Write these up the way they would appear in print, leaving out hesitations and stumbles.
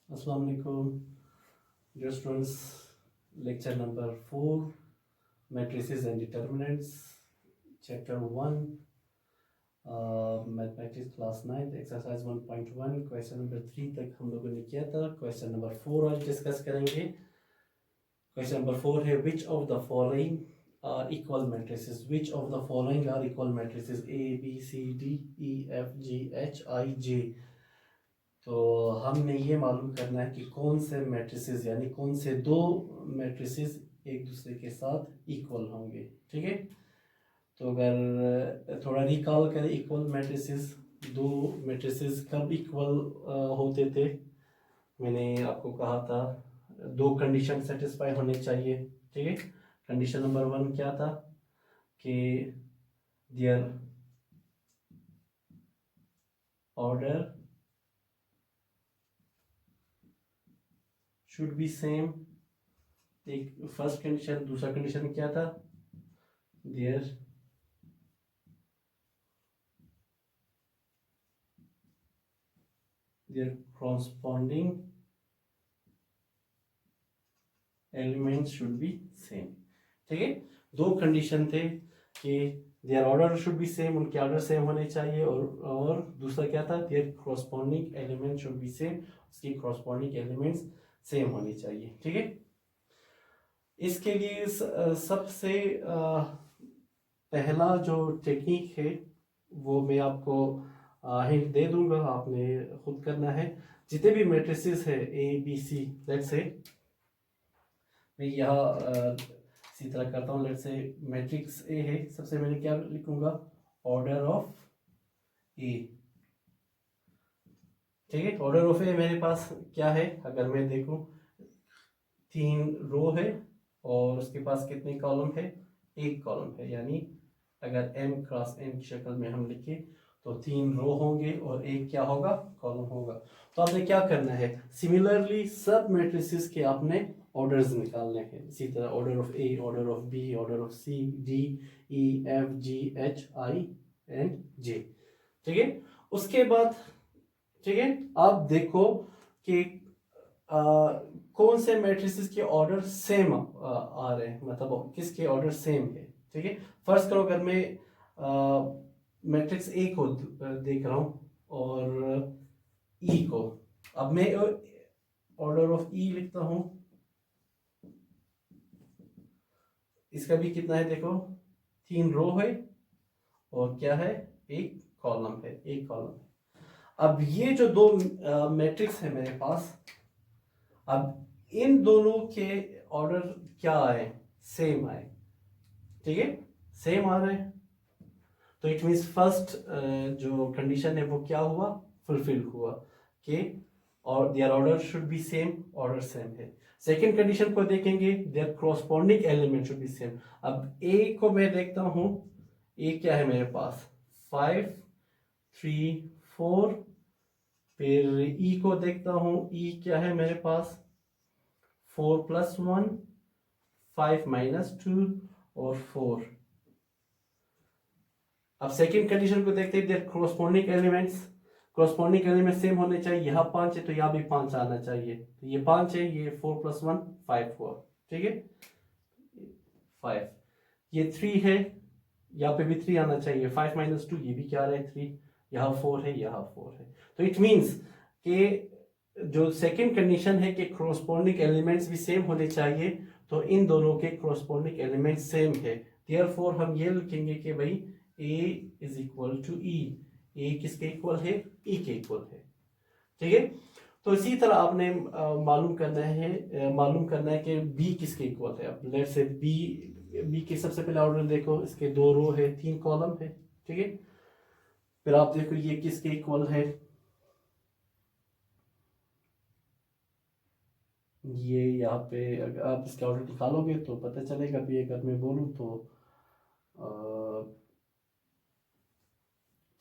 Assalamu alaikum, dear students. Lecture number 4, matrices and determinants, chapter 1, mathematics class 9, exercise 1.1, question number 3 तक हम लोगों ने किया था. Question number 4 आज डिस्कस करेंगे. Question number 4 है which of the following are equal matrices? Which of the following are equal matrices? A, B, C, D, E, F, G, H, I, J. तो हमने ये मालूम करना है कि कौन से मैट्रिसेस यानी कौन से दो मैट्रिसेस एक दूसरे के साथ इक्वल होंगे. ठीक है, तो अगर थोड़ा रिकॉल करें इक्वल मैट्रिसेस, दो मैट्रिसेस कब इक्वल होते थे. मैंने आपको कहा था दो कंडीशन सेटिस्फाई होने चाहिए. ठीक है, कंडीशन नंबर 1 क्या था कि their order should be same. एक फर्स्ट कंडीशन. दूसरा कंडीशन क्या था, their corresponding elements should be same. ठीक है, दो कंडीशन थे कि their order should be same, उनके ऑर्डर सेम होने चाहिए, और दूसरा क्या था, their corresponding element should be same, उसकी corresponding एलिमेंट्स सेम होनी चाहिए. ठीक है, इसके लिए सबसे पहला जो टेक्निक है वो मैं आपको हिंट दे दूंगा, आपने खुद करना है. जितने भी मैट्रिसेस है A B C, let's say मैं यहाँ इसी तरह करता हूँ. लेट्स से मैट्रिक्स ए है, सबसे मैंने क्या लिखूंगा, ऑर्डर ऑफ ए. ठीक है, ऑर्डर ऑफ ए मेरे पास क्या है, अगर मैं देखूं 3 रो है और उसके पास कितने कॉलम है, एक कॉलम है. यानी अगर m क्रॉस n की शक्ल में हम लिखे तो 3 रो होंगे और एक क्या होगा, कॉलम होगा. तो आपने क्या करना है, सिमिलरली सब मैट्रिसेस के आपने ऑर्डर्स निकालने हैं. इसी तरह order of A, order of B, order of C, D, E, F, G, H, I and J. ठीक है, उसके बाद ठीक है आप देखो कि कौन से मैट्रिसेस के ऑर्डर सेम आ रहे हैं, मतलब किसके ऑर्डर सेम है. ठीक है, फर्स्ट करो अगर मैं मैट्रिक्स ए को देख रहा हूं और ई को, अब मैं ऑर्डर ऑफ ई लिखता हूं. इसका भी कितना है देखो, 3 रो है और क्या है, एक कॉलम है, एक कॉलम है. अब ये जो दो मैट्रिक्स है मेरे पास, अब इन दोनों के ऑर्डर क्या आए, सेम आए. ठीक है, सेम आ रहे हैं, तो इट मीन्स फर्स्ट जो कंडीशन है वो क्या हुआ, फुलफिल हुआ कि और their order should be same, order same है. सेकंड कंडीशन को देखेंगे, their corresponding element should be same. अब ए को मैं देखता हूं, ए क्या है मेरे पास, 5 3 4. फिर ई को देखता हूं, ई क्या है मेरे पास, 4 + 1, 5 - 2 और 4. अब सेकंड कंडीशन को देखते हैं, देयर कॉरस्पॉन्डिंग एलिमेंट सेम होने चाहिए. यहाँ 5 है तो यहाँ भी 5 आना चाहिए. तो ये 5 है, ये 4 + 1 5 हुआ. ठीक है, 5. ये 3 है, यहाँ पे भी 3 आना चाहिए. 5 - 2, ये भी क्या है, 3. यहाँ 4 है, यहाँ 4 है. तो इट मीन्स कि जो सेकंड कंडीशन है कि कॉरस्पॉन्डिंग एलिमेंट्स भी सेम होने चाहिए, तो इन दोनों के कॉरस्पॉन्डिंग एलिमेंट सेम है. देयरफॉर हम ये लिखेंगे कि भाई A is equal to E. A किसके इक्वल है, E के इक्वल है. ठीक है, तो इसी तरह आपने मालूम करना है कि B किसके इक्वल है. अब लेट्स से B के सबसे पहले ऑर्डर देखो, इसके 2 रो है, 3 कॉलम है. ठीक है, फिर आप देखो ये किसके इक्वल है, ये यहाँ पे अगर आप इसका ऑर्डर निकालोगे तो पता चलेगा. भी अगर मैं बोलूँ तो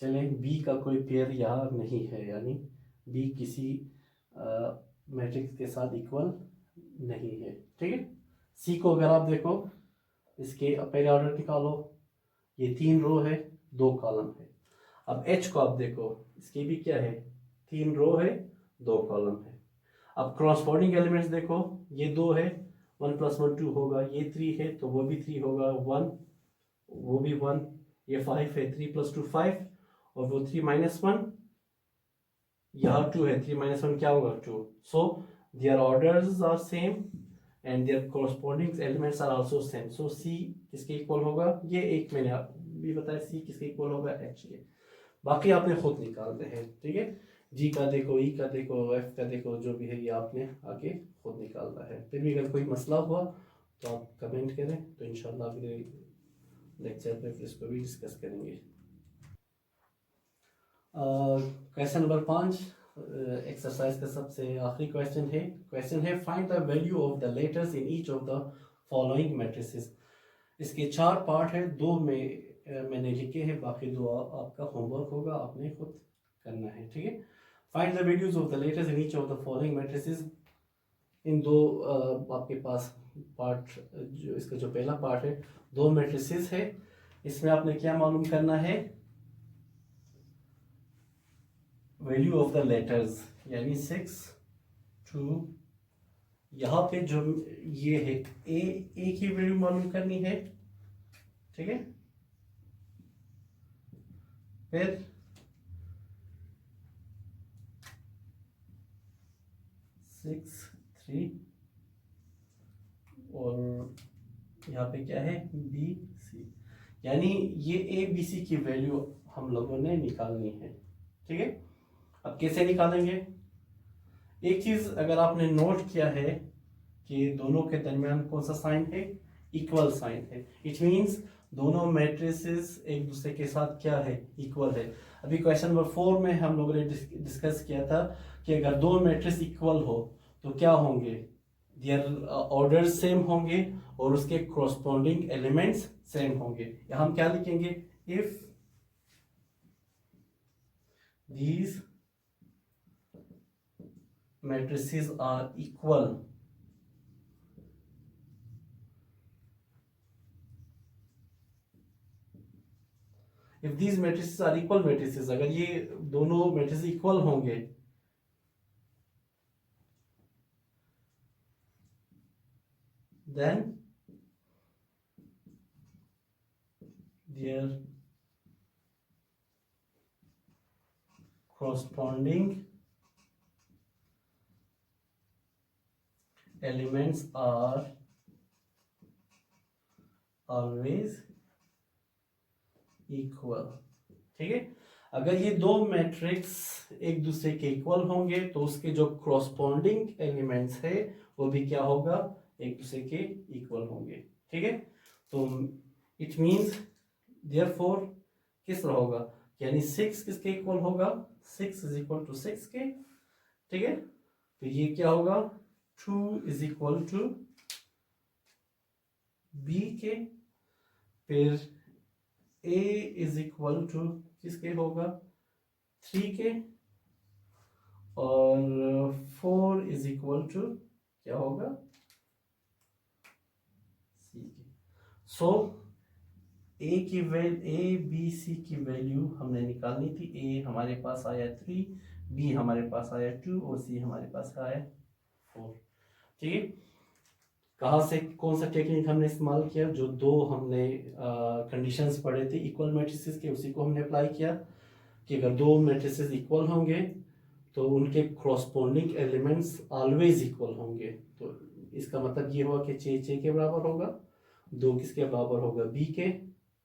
चले बी का कोई पेयर यहाँ नहीं है, यानी बी किसी मैट्रिक्स के साथ इक्वल नहीं है. ठीक है, सी को अगर आप देखो, इसके पहले ऑर्डर निकालो, ये 3 रो है, 2 कॉलम है. अब एच को आप देखो, इसकी भी क्या है, 3 रो है, 2 कॉलम है. अब क्रॉसपोर्डिंग एलिमेंट्स देखो, ये 2 है, 1 + 1 2 होगा, ये 3 है तो वो भी 3 होगा, 1 वो भी 1, ये 5 है, 3 + 2 5, और वो 3 - 1 यहाँ 2 है, 3 - 1 क्या होगा 2। So their orders are same and their corresponding elements are also same. So C किसके इक्वल होगा, ये एक मैंने भी बताया, सी किसके इक्वल होगा, एच के। बाकी आपने खुद निकालते हैं, ठीक है। जी का देखो, ई का देखो, एफ का देखो, जो भी है ये आपने आगे खुद निकालना है। फिर भी अगर कोई मसला हुआ तो आप कमेंट करें, तो इंशाल्लाह अगले लेक्चर में फिर इसको भी डिस्कस करेंगे। क्वेश्चन नंबर 5 एक्सरसाइज का सबसे आखिरी क्वेश्चन है find the value of the letters in each of the following matrices. इसके 4 पार्ट है, 2 में मैंने लिखे हैं, बाकी 2 आपका होमवर्क होगा, आपने खुद करना है, ठीक है। Find the values of the letters in each of the following matrices. In 2 आपके पास पार्ट, जो इसका जो पहला पार्ट है, 2 मैट्रिसेस है, इसमें आपने क्या मालूम करना है, वैल्यू ऑफ द लेटर्स, यानी 6 2, यहाँ पे जो ये है ए की वैल्यू मालूम करनी है, ठीक है। फिर 6 3, और यहाँ पे क्या है, बी सी, यानी ये ए बी सी की वैल्यू हम लोगों ने निकालनी है, ठीक है। अब कैसे निकालेंगे, एक चीज अगर आपने नोट किया है कि दोनों के दरमियान कौन सा साइन है, इक्वल साइन है। इट मींस दोनों मैट्रिसेस एक दूसरे के साथ क्या है, इक्वल है। अभी क्वेश्चन नंबर 4 में हम लोगों ने डिस्कस किया था कि अगर 2 मैट्रिक्स इक्वल हो तो क्या होंगे, देयर ऑर्डर सेम होंगे और उसके कॉरस्पॉन्डिंग एलिमेंट्स सेम होंगे। यहाँ हम क्या लिखेंगे, if these matrices are equal, if these matrices are equal matrices, अगर ये दोनों matrices इक्वल होंगे, then their corresponding elements are always equal, ठीक है। अगर ये 2 मैट्रिक्स एक दूसरे के इक्वल होंगे तो उसके जो कॉरस्पॉन्डिंग एलिमेंट्स है वो भी क्या होगा, एक दूसरे के इक्वल होंगे, ठीक है। तो इट मींस देयरफॉर किस तरह होगा, यानी 6 किसके इक्वल होगा, 6 = 6 के, ठीक है। तो ये क्या होगा, 2 = b के, फिर a = किसके होगा, 3 के, और 4 = क्या होगा, c के। सो ए बी सी की वैल्यू हमने निकालनी थी। ए हमारे पास आया 3, बी हमारे पास आया 2, और सी हमारे पास आया 4, ठीक है। कहाँ से कौन सा टेक्निक हमने इस्तेमाल किया, जो 2 हमने कंडीशंस पढ़े थे इक्वल मैट्रिसेस के, उसी को हमने अप्लाई किया कि अगर 2 मैट्रिसेस इक्वल होंगे तो उनके कॉरस्पॉन्डिंग एलिमेंट्स ऑलवेज इक्वल होंगे। तो इसका मतलब ये हुआ कि 6 के बराबर होगा, 2 किसके बराबर होगा, बी के,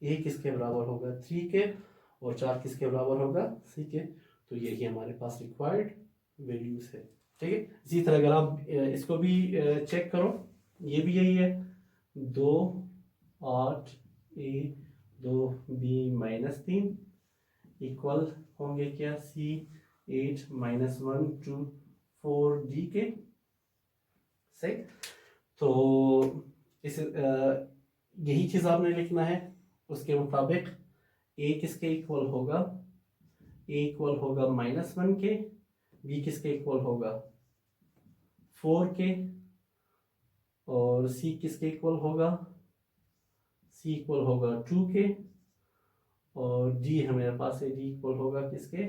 ए किसके बराबर होगा, 3 के, और 4 किसके बराबर होगा, सी के। तो यही हमारे पास रिक्वायर्ड वैल्यूज है, ठीक है। इसी तरह अगर आप इसको भी चेक करो, ये भी यही है, 2 8 ए 2 बी -3 इक्वल होंगे क्या, सी 8 - 1 2 4 डी के, सही। तो इस यही चीज आपने लिखना है। उसके मुताबिक ए किसके इक्वल होगा, ए इक्वल होगा -1 के, बी किसके इक्वल होगा, 4 के, और सी किसके इक्वल होगा, सी इक्वल होगा 2 के, और डी हमारे पास है, डी इक्वल होगा किसके,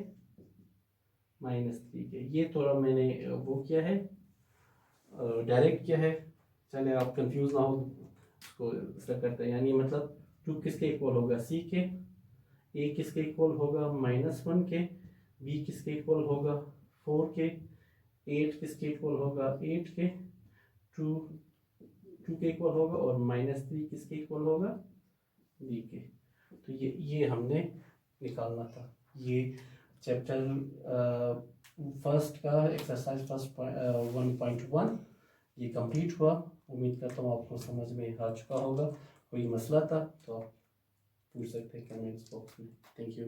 -3 के। ये थोड़ा मैंने वो किया है, डायरेक्ट क्या है, चले आप कंफ्यूज ना हो उसको इसका करते हैं। यानी मतलब 2 किसके इक्वल होगा, सी के, ए किसके इक्वल होगा -1 के, बी किसके इक्वल होगा 4 के, 8 किसके इक्वल होगा 8 के, 2 के इक्वल होगा, और -3 किसके इक्वल होगा बी के। तो ये हमने निकालना था। ये चैप्टर फर्स्ट का एक्सरसाइज फर्स्ट 1.1 ये कंप्लीट हुआ। उम्मीद करता हूँ आपको समझ में आ चुका होगा। कोई मसला था तो आप पूछ सकते हैं कमेंट्स बॉक्स में। Thank you.